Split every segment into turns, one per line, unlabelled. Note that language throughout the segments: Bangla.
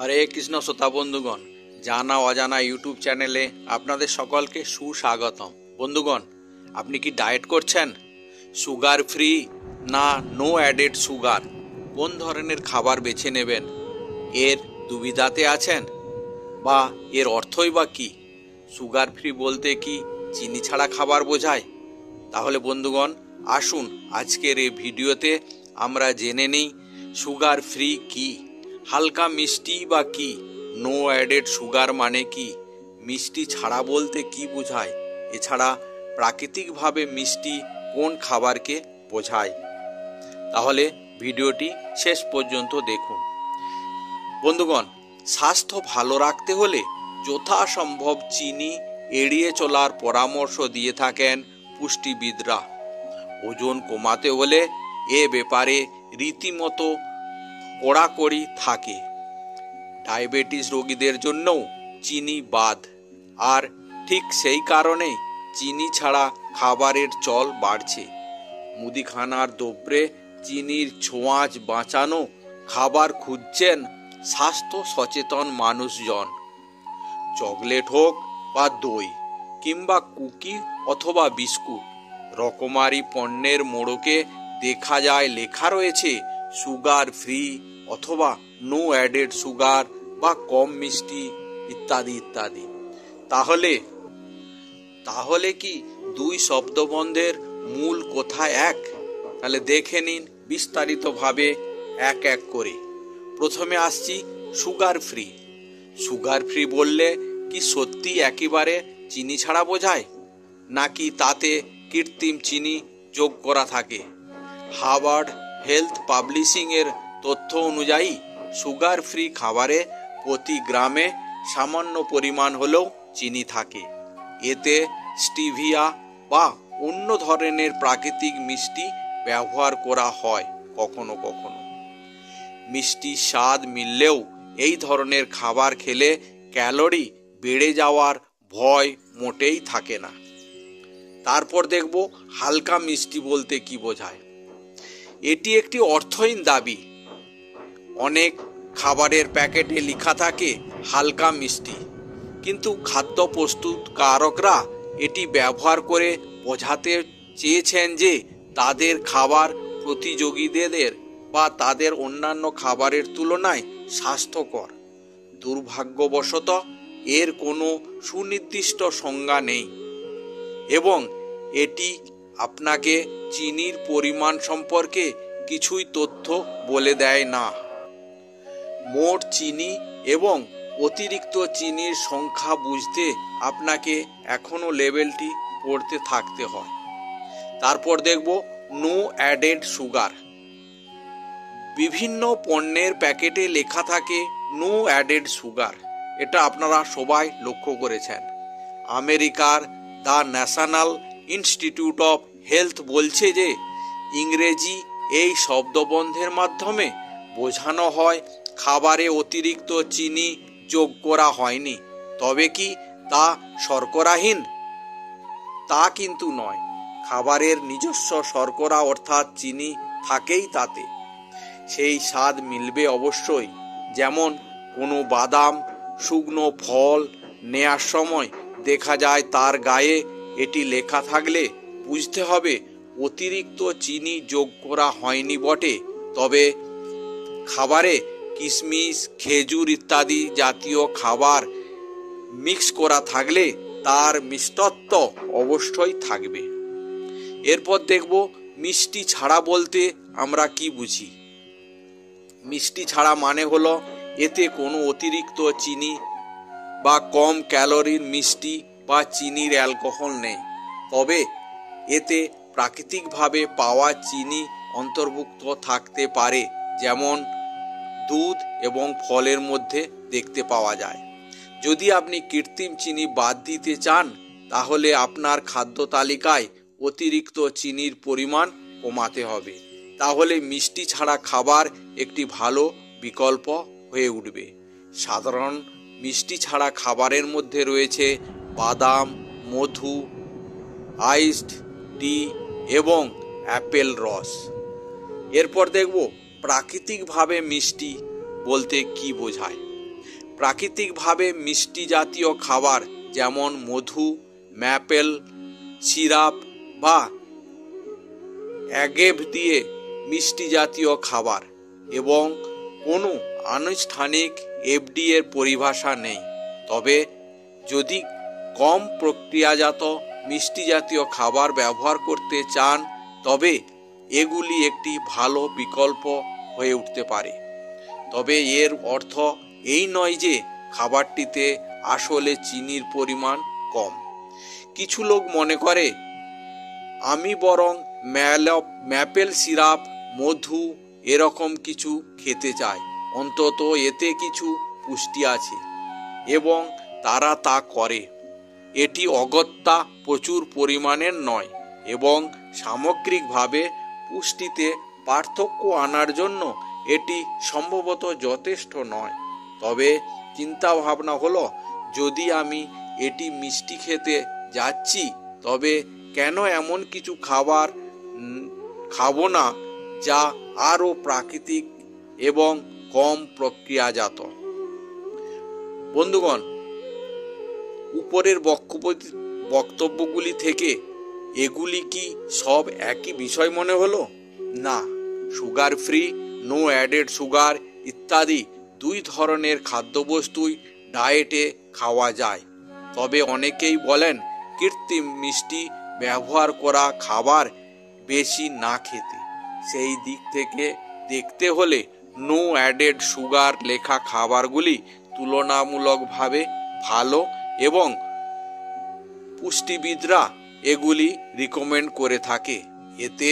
হরে কৃষ্ণ শ্রোতা বন্ধুগণ, জানা অজানা ইউটিউব চ্যানেলে আপনাদের সকলকে সুস্বাগতম। বন্ধুগণ, আপনি কি ডায়েট করছেন? সুগার ফ্রি না নো অ্যাডেড সুগার, কোন ধরনের খাবার বেছে নেবেন এর দুবিধাতে আছেন? বা এর অর্থই বা কী? সুগার ফ্রি বলতে কি চিনি ছাড়া খাবার বোঝায়? তাহলে বন্ধুগণ, আসুন আজকের এই ভিডিওতে আমরা জেনে নিই সুগার ফ্রি কী, হালকা মিষ্টি বা কি, নো অ্যাডেড সুগার মানে কি, মিষ্টি ছাড়া বলতে কি বোঝায়, এছাড়া প্রাকৃতিকভাবে মিষ্টি কোন খাবারকে বোঝায়। তাহলে ভিডিওটি শেষ পর্যন্ত দেখুন। বন্ধুগণ, স্বাস্থ্য ভালো রাখতে হলে যথাসম্ভব চিনি এড়িয়ে চলার পরামর্শ দিয়ে থাকেন পুষ্টিবিদরা। ওজন কমাতে হলে এ ব্যাপারে রীতিমতো কড়াকড়ি থাকে। ডায়াবেটিস রোগীদের জন্যও চিনি বাদ, আর ঠিক সেই কারণেই চিনি ছাড়া খাবারের চল বাড়ছে। মুদিখানার দ্রব্যে চিনির ছোঁয়াচ বাঁচানো খাবার খুঁজছেন স্বাস্থ্য সচেতন মানুষজন। চকলেট হোক বা দই কিংবা কুকি অথবা বিস্কুট, রকমারি পণ্যের মোড়কে দেখা যায় লেখা রয়েছে সুগার ফ্রি অথবা নো অ্যাডেড সুগার বা কম মিষ্টি ইত্যাদি ইত্যাদি। তাহলে কি দুই শব্দবন্ধের মূল কথা এক? তাহলে দেখে নিন বিস্তারিতভাবে এক এক করে। প্রথমে আসছি সুগার ফ্রি। সুগার ফ্রি বললে কি সত্যি একেবারে চিনি ছাড়া বোঝায়, নাকি তাতে কৃত্রিম চিনি যোগ করা থাকে? হার্ভার্ড হেলথ পাবলিশিং এর তথ্য অনুযায়ী সুগার ফ্রি খাবারে প্রতি গ্রামে সামান্য পরিমাণ হলেও চিনি থাকে। এতে স্টিভিয়া বা অন্য ধরনের প্রাকৃতিক মিষ্টি ব্যবহার করা হয় কখনো কখনো। মিষ্টির স্বাদ মিললেও এই ধরনের খাবার খেলে ক্যালোরি বেড়ে যাওয়ার ভয় মোটেই থাকে না। তারপর দেখব হালকা মিষ্টি বলতে কি বোঝায়। এটি একটি অর্থহীন দাবি। অনেক খাবারের প্যাকেটে লেখা থাকে হালকা মিষ্টি, কিন্তু খাদ্য প্রস্তুতকারকরা এটি ব্যবহার করে বোঝাতে চেয়েছেন যে তাদের খাবার প্রতিযোগীদের বা তাদের অন্যান্য খাবারের তুলনায় স্বাস্থ্যকর। দুর্ভাগ্যবশত এর কোনো সুনির্দিষ্ট সংজ্ঞা নেই এবং এটি আপনাকে চিনির পরিমাণ সম্পর্কে কিছুই তথ্য বলে দেয় না। মোট চিনি এবং অতিরিক্ত চিনির সংখ্যা বুঝতে আপনাকে এখনও লেবেলটি পড়তে থাকতে হয়। তারপর দেখব নো অ্যাডেড সুগার। বিভিন্ন পণ্যের প্যাকেটে লেখা থাকে নো অ্যাডেড সুগার, এটা আপনারা সবাই লক্ষ্য করেছেন। আমেরিকার the national institute of health বলছে যে ইংরেজি এই শব্দবন্ধের মাধ্যমে বোঝানো হয় খাবারে অতিরিক্ত চিনি যোগ করা হয়নি। তবে কি তা শর্করাহীন? তা কিন্তু নয়। খাবারের নিজস্ব শর্করা অর্থাৎ চিনি থাকেই তাতে। সেই স্বাদ মিলবে অবশ্যই। যেমন কোনো বাদাম, শুকনো ফল নেয়ার সময় দেখা যায় তার গায়ে এটি লেখা থাকলে বুঝতে হবে অতিরিক্ত চিনি যোগ করা হয়নি বটে, তবে খাবারে কিশমিশ, খেজুর ইত্যাদি জাতীয় খাবার মিক্স করা থাকলে তার মিষ্টত্ব অবশ্যই থাকবে। এরপর দেখব মিষ্টি ছাড়া বলতে আমরা কি বুঝি। মিষ্টি ছাড়া মানে হলো এতে কোনো অতিরিক্ত চিনি বা কম ক্যালোরির মিষ্টি বা চিনির অ্যালকোহল নেই, তবে এতে প্রাকৃতিকভাবে পাওয়া চিনি অন্তর্ভুক্ত থাকতে পারে, যেমন দুধ এবং ফলের মধ্যে দেখতে পাওয়া যায়। যদি আপনি কৃত্রিম চিনি বাদ দিতে চান, তাহলে আপনার খাদ্য তালিকায় অতিরিক্ত চিনির পরিমাণ কমাতে হবে। তাহলে মিষ্টি ছাড়া খাবার একটি ভালো বিকল্প হয়ে উঠবে। সাধারণ মিষ্টি ছাড়া খাবারের মধ্যে রয়েছে বাদাম, মধু, আইসড টি এবং অ্যাপেল রস। এরপর দেখব প্রাকৃতিকভাবে মিষ্টি বলতে কি বোঝায়। প্রাকৃতিকভাবে মিষ্টি জাতীয় খাবার যেমন মধু, ম্যাপেল সিরাপ বা অ্যাগেভ দিয়ে মিষ্টি জাতীয় খাবার এবং কোনো আনুষ্ঠানিক এফডিএ এর পরিভাষা নেই। তবে যদি কম প্রক্রিয়াজাত মিষ্টি জাতীয় খাবার ব্যবহার করতে চান তবে এগুলি একটি ভালো বিকল্প হয়ে উঠতে পারে। তবে এর অর্থ এই নয় যে খাবারটিতে আসলে চিনির পরিমাণ কম। কিছু লোক মনে করে আমি বরং ম্যাপেল সিরাপ, মধু এরকম কিছু খেতে চাই, অন্তত এতে কিছু পুষ্টি আছে, এবং তারা তা করে। এটি অগত্যা প্রচুর পরিমাণের নয় এবং সামগ্রিকভাবে পুষ্টিতে পার্থক্য আনার জন্য এটি সম্ভবত যথেষ্ট নয়। তবে চিন্তা ভাবনা হলো, যদি আমি এটি মিষ্টি খেতে যাচ্ছি তবে কেন এমন কিছু খাবার খাবো না যা আরও প্রাকৃতিক এবং কম প্রক্রিয়াজাত। বন্ধুগণ, উপরের বক্তব্যগুলি থেকে এগুলি কি সব একই বিষয় মনে হলো? না, sugar free, no added sugar ইত্যাদি দুই ধরনের খাদ্যবস্তুই ডায়েটে খাওয়া যায়। তবে অনেকেই বলেন কৃত্রিম মিষ্টি ব্যবহার করা খাবার বেশি না খেতে। সেই দিক থেকে দেখতে হলে নো অ্যাডেড সুগার লেখা খাবারগুলি তুলনামূলকভাবে ভালো এবং পুষ্টিবিদরা এগুলি রিকমেন্ড করে থাকে। এতে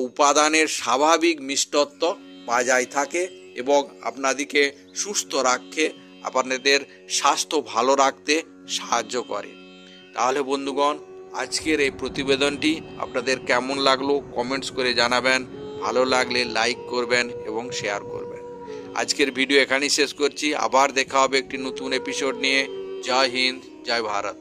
উপাদানের স্বাভাবিক মিষ্টত্ব বজায় থাকে এবং আপনাদেরকে সুস্থ রাখে, আপনাদের স্বাস্থ্য ভালো রাখতে সাহায্য করে। তাহলে বন্ধুগণ, আজকের এই প্রতিবেদনটি আপনাদের কেমন লাগলো কমেন্টস করে জানাবেন। ভালো লাগলে লাইক করবেন এবং শেয়ার করবেন। আজকের ভিডিও এখানেই শেষ করছি। আবার দেখা হবে একটি নতুন এপিসোড নিয়ে। জয় হিন্দ, জয় ভারত।